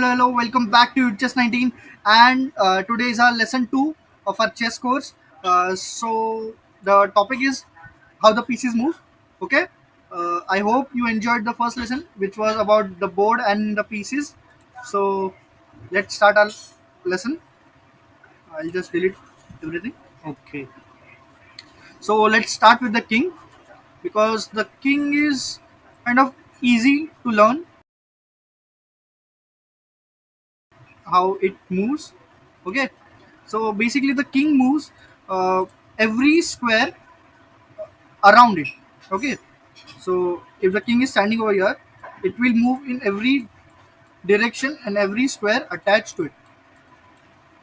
hello. Welcome back to Chess 19. And today is our lesson 2 of our chess course. The topic is how the pieces move. Okay. I hope you enjoyed the first lesson, which was about the board and the pieces. So, let's start our lesson. I'll just delete everything. Okay. So, let's start with the king because the king is kind of easy to learn how it moves. Okay, so basically the king moves uh, every square around it. Okay, so if the king is standing over here, it will move in every direction and every square attached to it.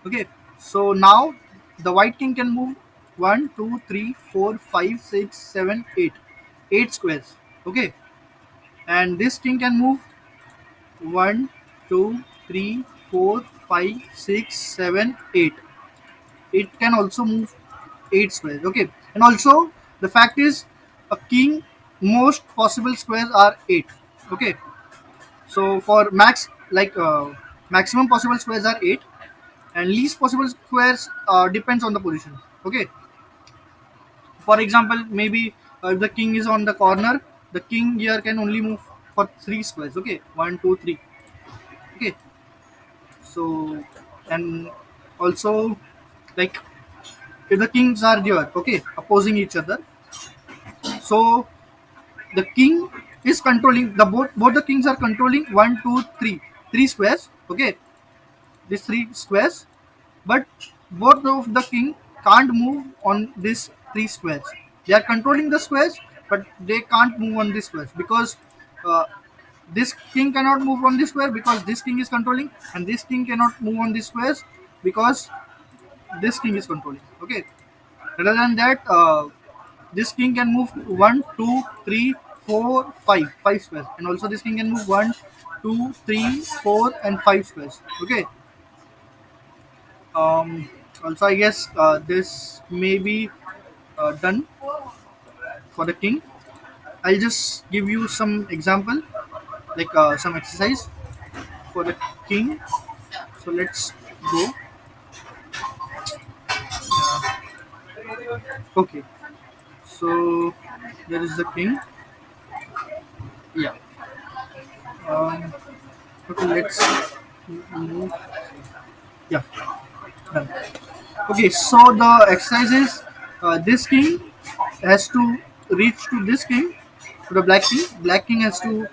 Okay, so now the white king can move 1 2 3 4 5 6 7 8 squares. Okay, and this king can move 1 2 3 4 5 6 7 8. It can also move 8 squares. Okay, and also the fact is a king, most possible squares are 8. Okay, so for maximum possible squares are 8, and least possible squares depends on the position. Okay, for example, maybe if the king is on the corner, the king here can only move for 3 squares. Okay, 1 2 3. Okay, so and also, like, if the kings are there, okay, opposing each other, so the king is controlling the both the kings are controlling 1 2 3 squares. Okay, these 3 squares, but both of the king can't move on these 3 squares. They are controlling the squares, but they can't move on these squares because uh, this king cannot move on this square because this king is controlling, and this king cannot move on these squares because this king is controlling. Okay, rather than that, this king can move 1 2 3 4 5 squares, and also this king can move 1 2 3 4 and 5 squares. Okay. Um, Also, I guess this may be done for the king. I'll just give you some example, like some exercise for the king. So let's go. Okay. So there is the king. Yeah. Um, okay. Let's move. Yeah. Done. Okay, so the exercise is this king has to reach to this king, to the black king. Black king has to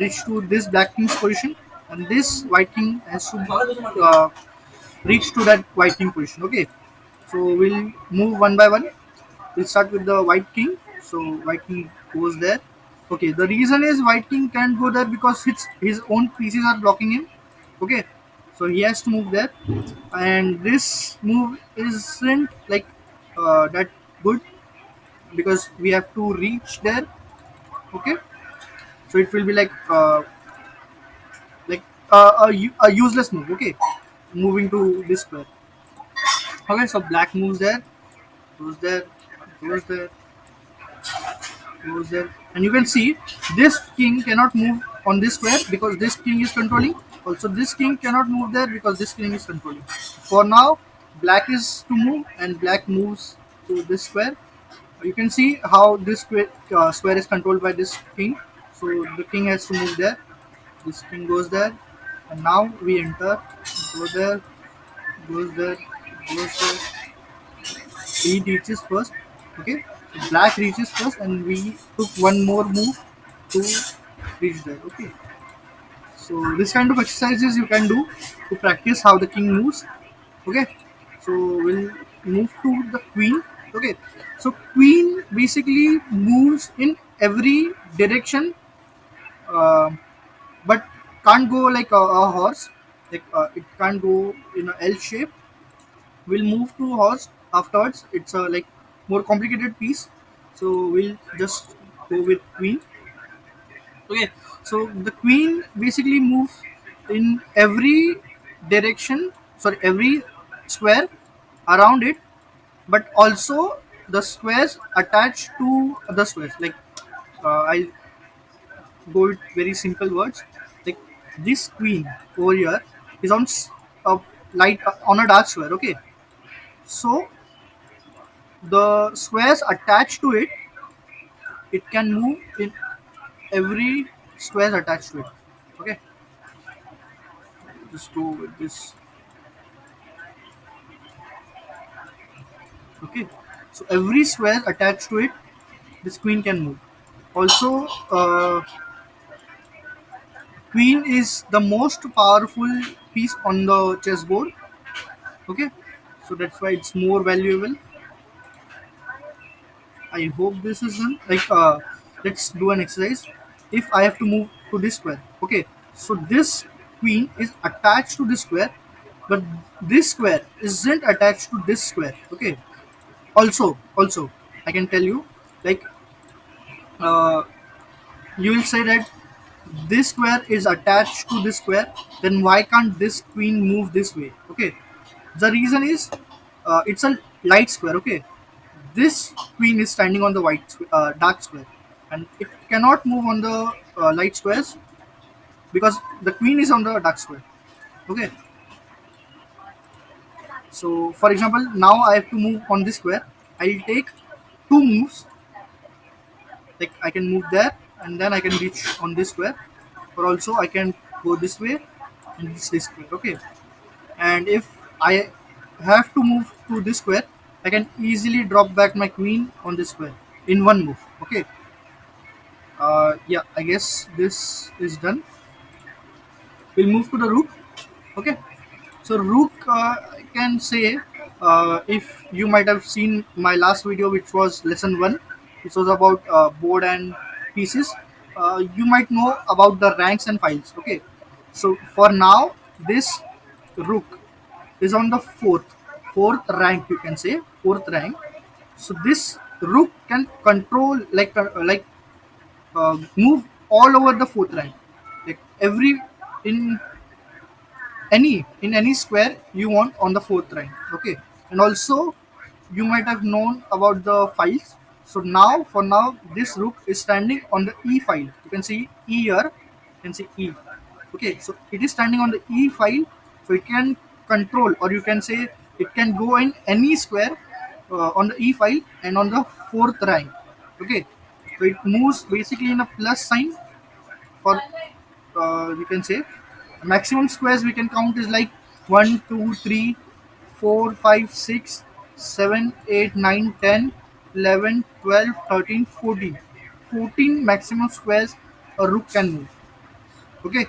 reach to this black king's position, and this white king has to reach to that white king position. Okay, so we'll move one by one. We'll start with the white king. So white king goes there. Okay, the reason is white king can't go there because his own pieces are blocking him. Okay, so he has to move there, and this move isn't like that good because we have to reach there. Okay, so it will be like a useless move. Okay, moving to this square. Okay, so black moves there, goes there, goes there, goes there, and you can see this king cannot move on this square because this king is controlling. Also, this king cannot move there because this king is controlling. For now, black is to move, and black moves to this square. You can see how this square is controlled by this king. So the king has to move there. This king goes there, and now we enter. Go there, goes there, goes there. He reaches first. Okay, so black reaches first, and we took one more move to reach there. Okay, so this kind of exercises you can do to practice how the king moves. Okay, so we'll move to the queen. Okay, so queen basically moves in every direction, uh, but can't go like a horse. Like it can't go in a L shape. We'll move to horse afterwards. It's a like more complicated piece, so we'll just go with queen. Okay, so the queen basically moves in every direction, sorry, every square around it, but also the squares attached to other squares. Like I'll go with very simple words. Like this queen over here is on a light on a dark square. Okay, so the squares attached to it, it can move in every square attached to it. Okay, just go with this. Okay, so every square attached to it, this queen can move. Also, queen is the most powerful piece on the chessboard. Okay, so that's why it's more valuable. I hope this is done. Like, let's do an exercise. If I have to move to this square, okay, so this queen is attached to this square, but this square isn't attached to this square. Okay, also, I can tell you, like, uh, you will say that this square is attached to this square, then why can't this queen move this way? Okay, the reason is, it's a light square. Okay, this queen is standing on the dark square, and it cannot move on the light squares because the queen is on the dark square. Okay, so for example, now I have to move on this square. I'll take two moves. Like, I can move there, and then I can reach on this square, or also I can go this way and this square. Okay, and if I have to move to this square, I can easily drop back my queen on this square in one move. Okay, yeah, I guess this is done. We'll move to the rook. Okay, so rook, I can say, if you might have seen my last video, which was lesson one, which was about board and pieces, you might know about the ranks and files. Okay, so for now, this rook is on the fourth rank. You can say fourth rank. So this rook can control, move all over the fourth rank, like every in any square you want on the fourth rank. Okay, and also you might have known about the files. So now, for now, this rook is standing on the e file. You can see e here, you can see e. Okay, so it is standing on the e file, so it can control, or you can say it can go in any square on the e file and on the fourth rank. Okay, so it moves basically in a plus sign. For we can say maximum squares we can count is like 1 2 3 4 5 6 7 8 9 10 11 12 13 14 14 maximum squares a rook can move. Okay,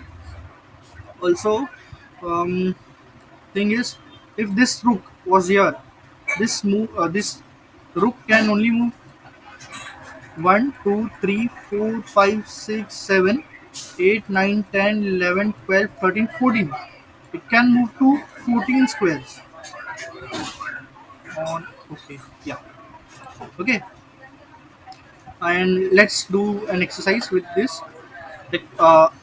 also, um, thing is, if this rook was here, this rook can only move 1 2 3 4 5 6 7 8 9 10 11 12 13 14. It can move to 14 squares on. Okay, yeah. Okay, and let's do an exercise with this. Like,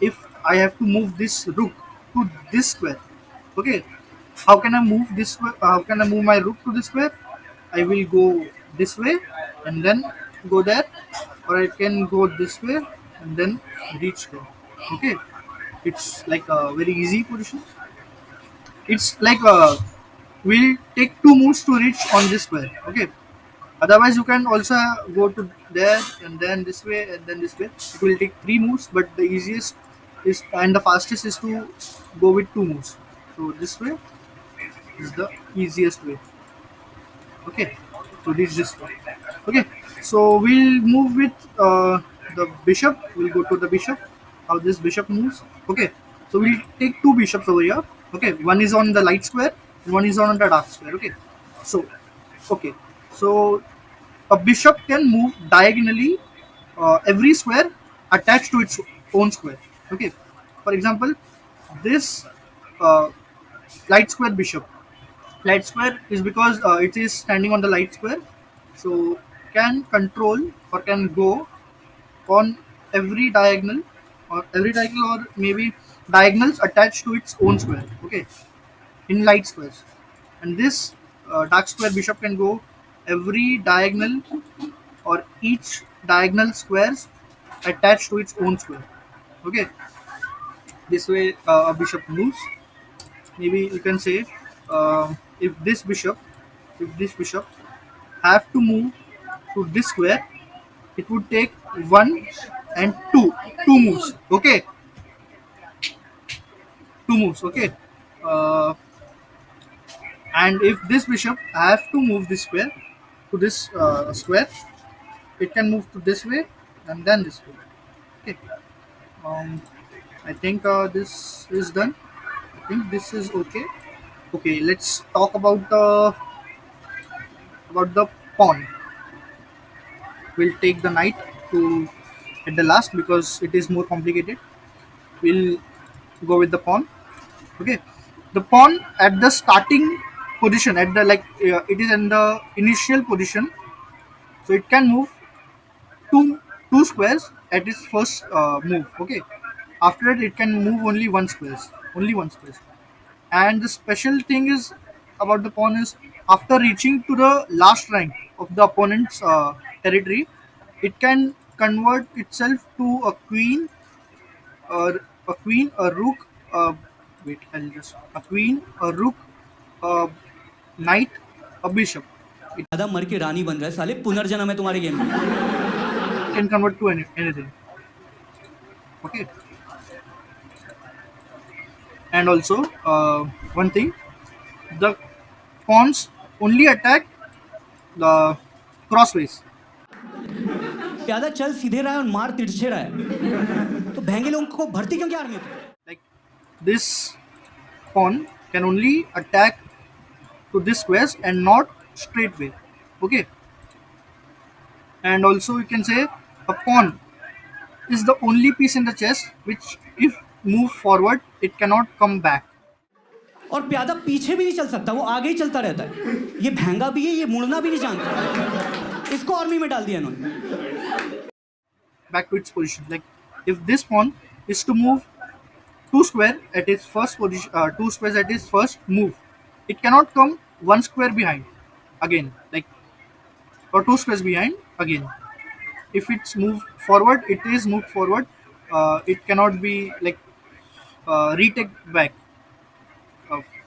if I have to move this rook to this square, okay, how can I move this square? How can I move my rook to this square? I will go this way and then go there, or I can go this way and then reach there. Okay, it's like a very easy position. It's like, we'll take two moves to reach on this square. Okay, otherwise you can also go to there and then this way and then this way. It will take three moves, but the easiest is and the fastest is to go with two moves. So this way is the easiest way. Okay, to reach this way. Okay, so we'll move with the bishop. We'll go to the bishop. How this bishop moves. Okay, so we'll take two bishops over here. Okay, one is on the light square and one is on the dark square. Okay, so okay, so a bishop can move diagonally every square attached to its own square. Okay, for example, this uh, light square bishop. Light square is because it is standing on the light square, so can control or can go on every diagonal, or maybe diagonals attached to its own square. Okay, in light squares, and this dark square bishop can go every diagonal or each diagonal squares attached to its own square. Okay, This way, a bishop moves. Maybe you can say, if this bishop, if this bishop have to move to this square, it would take one and two moves. Okay, two moves. Okay, uh, and if this bishop have to move this square to this square, it can move to this way and then this way. Okay. Um, I think this is done. I think this is okay. Okay, let's talk about the pawn. We'll take the knight to at the last because it is more complicated. We'll go with the pawn. Okay, the pawn at the starting position, at the it is in the initial position, so it can move two squares at its first move. Okay, after that it can move only one squares. And the special thing is about the pawn is after reaching to the last rank of the opponent's territory, it can convert itself to a queen or a rook. Wait, I'll just a queen, a rook, a knight, a bishop. It आधा मर के रानी बन रहा है साले पुनर्जन्म है तुम्हारे गेम में can convert to anything. Okay, and also one thing, the pawns only attack the crossways. प्यादा चल सीधे रहा है और मार तिरछे रहा है तो भैंगे लोगों को भर्ती क्यों किया आर्मी में Like this pawn can only attack to this squares and not straight way. Okay, and also you can say a pawn is the only piece in the chess which, if move forward, it cannot come back. और प्यादा पीछे भी नहीं चल सकता वो आगे ही चलता रहता है ये भैंगा भी है ये मुड़ना भी नहीं जानता इसको आर्मी में डाल दिया इन्होंने Back to its position. Like if this pawn is to move two square at its first position, two squares at its first move, it cannot come one square behind again, like or two squares behind again. If it's moved forward, it is moved forward. It cannot be retake back.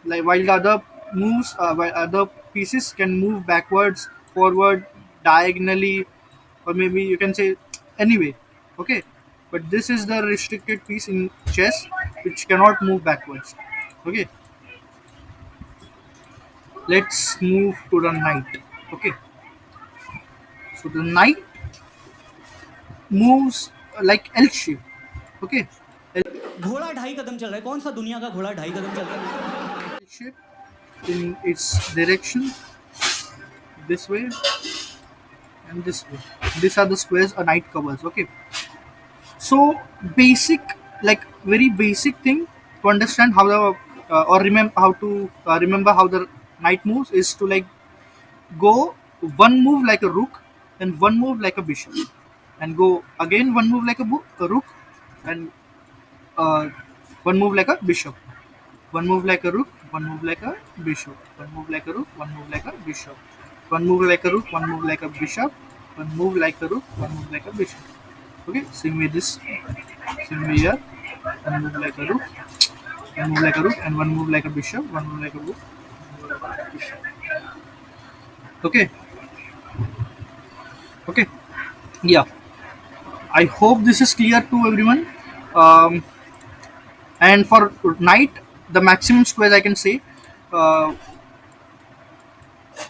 Like while the other moves, while other pieces can move backwards, forward, diagonally, or maybe you can say anyway. Okay, but this is the restricted piece in chess which cannot move backwards. Okay, let's move to the knight. Okay, so the knight moves like L shape. Okay, घोड़ा 2.5 कदम चल रहा है कौन सा दुनिया का घोड़ा 2.5 कदम चल रहा है L shape in its direction, this way and this way. These are the squares a knight covers. Okay, so basic, like very basic thing to understand how the or remember how the knight moves is to like go one move like a rook and one move like a bishop, and go again one move like a rook and uh, one move like a bishop, one move like a rook, one move like a bishop, one move like a rook, one move like a bishop, one move like a rook, one move like a bishop, one move like a rook, one move like a bishop. Okay, same way this, same way here, one move like a rook, one move like a rook, and one move like a bishop, one move like a rook, one move like a bishop. Okay, okay, yeah. I hope this is clear to everyone. Um, and for knight, the maximum squares I can say, uh,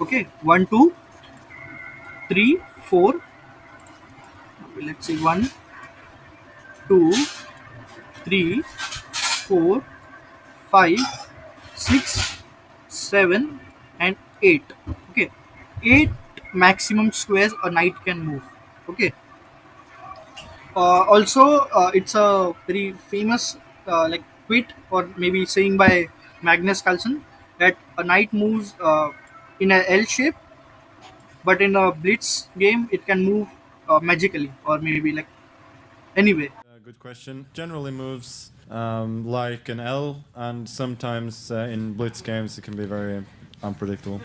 okay, 1, 2, 3, 4. Let's see, 1, 2, 3, 4, 5, 6, 7, and 8. Okay, 8 maximum squares a knight can move. Okay, also it's a very famous quote or maybe saying by Magnus Carlsen that a knight moves in a L shape, but in a blitz game it can move magically or maybe like anyway. Good question. Generally moves like an L, and sometimes in blitz games it can be very unpredictable.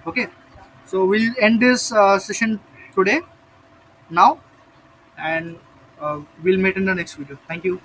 Okay, so we'll end this session today now, and we'll meet in the next video. Thank you.